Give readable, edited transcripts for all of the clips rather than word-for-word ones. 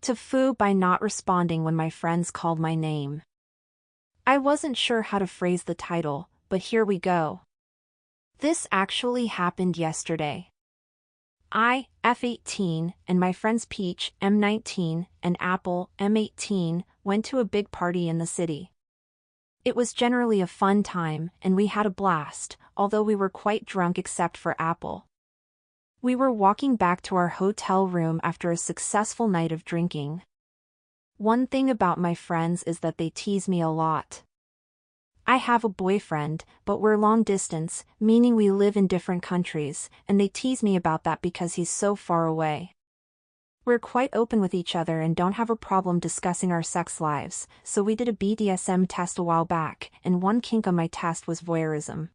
TIFU by not responding when my friends called my name. I wasn't sure how to phrase the title, but here we go. This actually happened yesterday. I, F18, and my friends Peach, M19, and Apple, M18, went to a big party in the city. It was generally a fun time, and we had a blast, although we were quite drunk except for Apple. We were walking back to our hotel room after a successful night of drinking. One thing about my friends is that they tease me a lot. I have a boyfriend, but we're long distance, meaning we live in different countries, and they tease me about that because he's so far away. We're quite open with each other and don't have a problem discussing our sex lives, so we did a BDSM test a while back, and one kink on my test was voyeurism.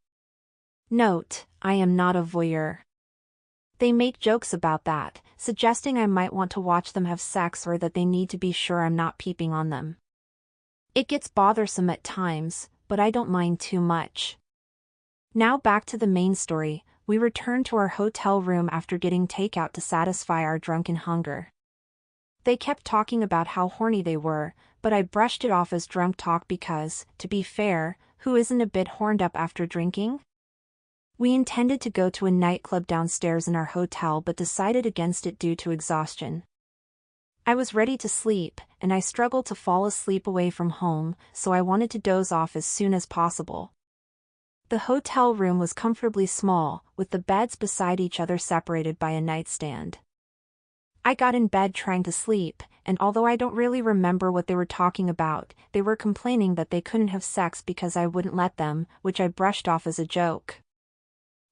Note, I am not a voyeur. They make jokes about that, suggesting I might want to watch them have sex or that they need to be sure I'm not peeping on them. It gets bothersome at times, but I don't mind too much. Now back to the main story. We returned to our hotel room after getting takeout to satisfy our drunken hunger. They kept talking about how horny they were, but I brushed it off as drunk talk because, to be fair, who isn't a bit horned up after drinking? We intended to go to a nightclub downstairs in our hotel but decided against it due to exhaustion. I was ready to sleep, and I struggled to fall asleep away from home, so I wanted to doze off as soon as possible. The hotel room was comfortably small, with the beds beside each other separated by a nightstand. I got in bed trying to sleep, and although I don't really remember what they were talking about, they were complaining that they couldn't have sex because I wouldn't let them, which I brushed off as a joke.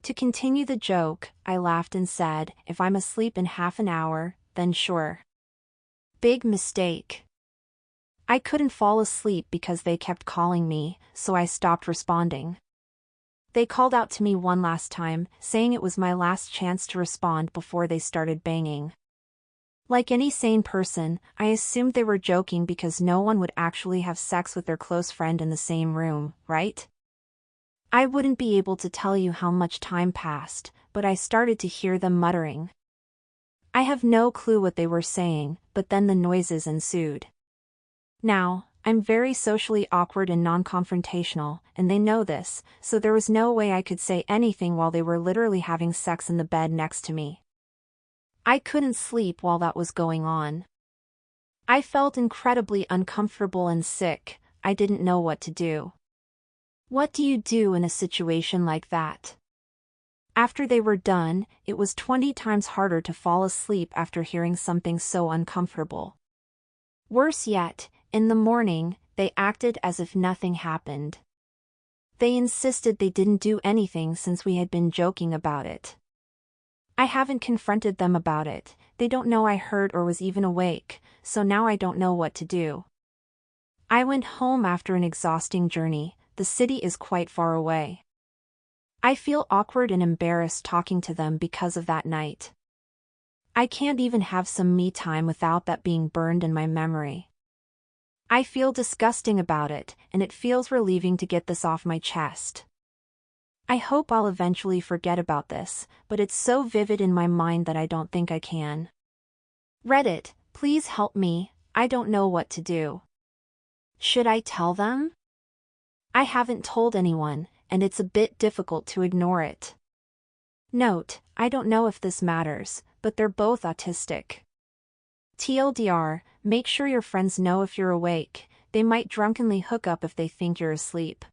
To continue the joke, I laughed and said, "If I'm asleep in half an hour, then sure." Big mistake. I couldn't fall asleep because they kept calling me, so I stopped responding. They called out to me one last time, saying it was my last chance to respond before they started banging. Like any sane person, I assumed they were joking because no one would actually have sex with their close friend in the same room, right? I wouldn't be able to tell you how much time passed, but I started to hear them muttering. I have no clue what they were saying, but then the noises ensued. Now, I'm very socially awkward and non-confrontational, and they know this, so there was no way I could say anything while they were literally having sex in the bed next to me. I couldn't sleep while that was going on. I felt incredibly uncomfortable and sick. I didn't know what to do. What do you do in a situation like that? After they were done, it was 20 times harder to fall asleep after hearing something so uncomfortable. Worse yet, in the morning, they acted as if nothing happened. They insisted they didn't do anything since we had been joking about it. I haven't confronted them about it, they don't know I heard or was even awake, so now I don't know what to do. I went home after an exhausting journey. The city is quite far away. I feel awkward and embarrassed talking to them because of that night. I can't even have some me time without that being burned in my memory. I feel disgusting about it, and it feels relieving to get this off my chest. I hope I'll eventually forget about this, but it's so vivid in my mind that I don't think I can. Reddit, please help me, I don't know what to do. Should I tell them? I haven't told anyone, and it's a bit difficult to ignore it. Note, I don't know if this matters, but they're both autistic. TLDR, make sure your friends know if you're awake, they might drunkenly hook up if they think you're asleep.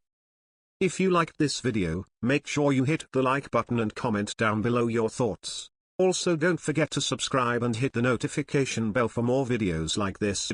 If you liked this video, make sure you hit the like button and comment down below your thoughts. Also don't forget to subscribe and hit the notification bell for more videos like this.